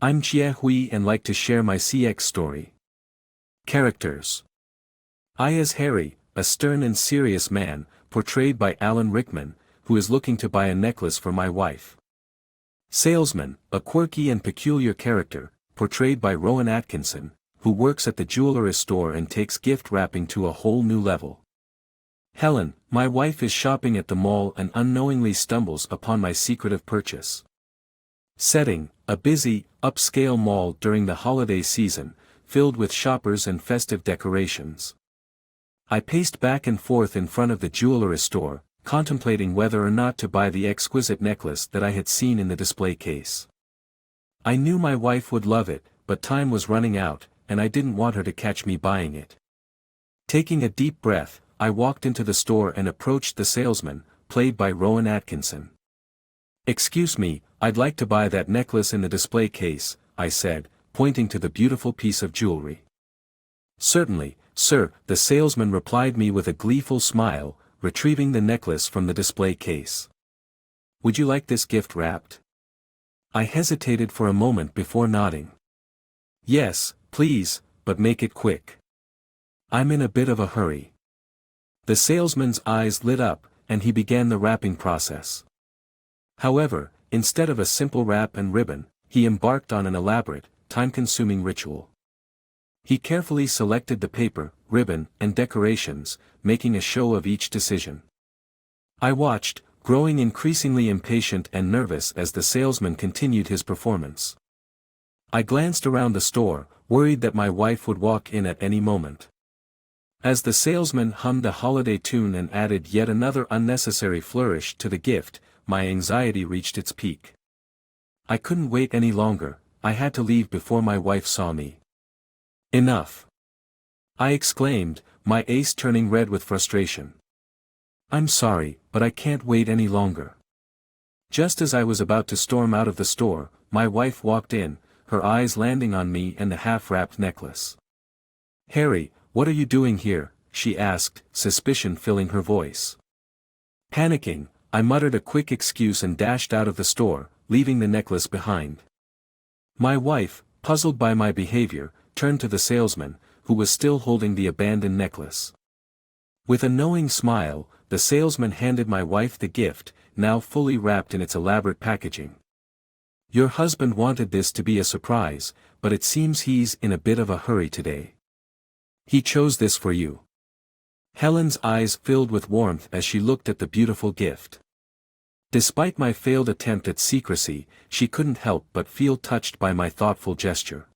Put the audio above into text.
I'm Jie Hui and like to share my CX story. Characters. I as Harry, a stern and serious man, portrayed by Alan Rickman, who is looking to buy a necklace for my wife. Salesman, a quirky and peculiar character, portrayed by Rowan Atkinson, who works at the jewelry store and takes gift wrapping to a whole new level. Helen, my wife is shopping at the mall and unknowingly stumbles upon my secretive purchase. Setting, a busy, upscale mall during the holiday season, filled with shoppers and festive decorations. I paced back and forth in front of the jewelry store, contemplating whether or not to buy the exquisite necklace that I had seen in the display case. I knew my wife would love it, but time was running out, and I didn't want her to catch me buying it. Taking a deep breath, I walked into the store and approached the salesman, played by Rowan Atkinson. "Excuse me, I'd like to buy that necklace in the display case," I said, pointing to the beautiful piece of jewelry. "Certainly, sir," the salesman replied me with a gleeful smile, retrieving the necklace from the display case. "Would you like this gift wrapped?" I hesitated for a moment before nodding. "Yes, please, but make it quick. I'm in a bit of a hurry." The salesman's eyes lit up, and he began the wrapping process. However, instead of a simple wrap and ribbon, he embarked on an elaborate, time-consuming ritual. He carefully selected the paper, ribbon, and decorations, making a show of each decision. I watched, growing increasingly impatient and nervous as the salesman continued his performance. I glanced around the store, worried that my wife would walk in at any moment. As the salesman hummed a holiday tune and added yet another unnecessary flourish to the gift, my anxiety reached its peak. I couldn't wait any longer, I had to leave before my wife saw me. "Enough!" I exclaimed, my face turning red with frustration. "I'm sorry, but I can't wait any longer." Just as I was about to storm out of the store, my wife walked in, her eyes landing on me and the half-wrapped necklace. "Harry, what are you doing here?" she asked, suspicion filling her voice. Panicking, I muttered a quick excuse and dashed out of the store, leaving the necklace behind. My wife, puzzled by my behavior, turned to the salesman, who was still holding the abandoned necklace. With a knowing smile, the salesman handed my wife the gift, now fully wrapped in its elaborate packaging. "Your husband wanted this to be a surprise, but it seems he's in a bit of a hurry today. He chose this for you." Helen's eyes filled with warmth as she looked at the beautiful gift. Despite my failed attempt at secrecy, she couldn't help but feel touched by my thoughtful gesture.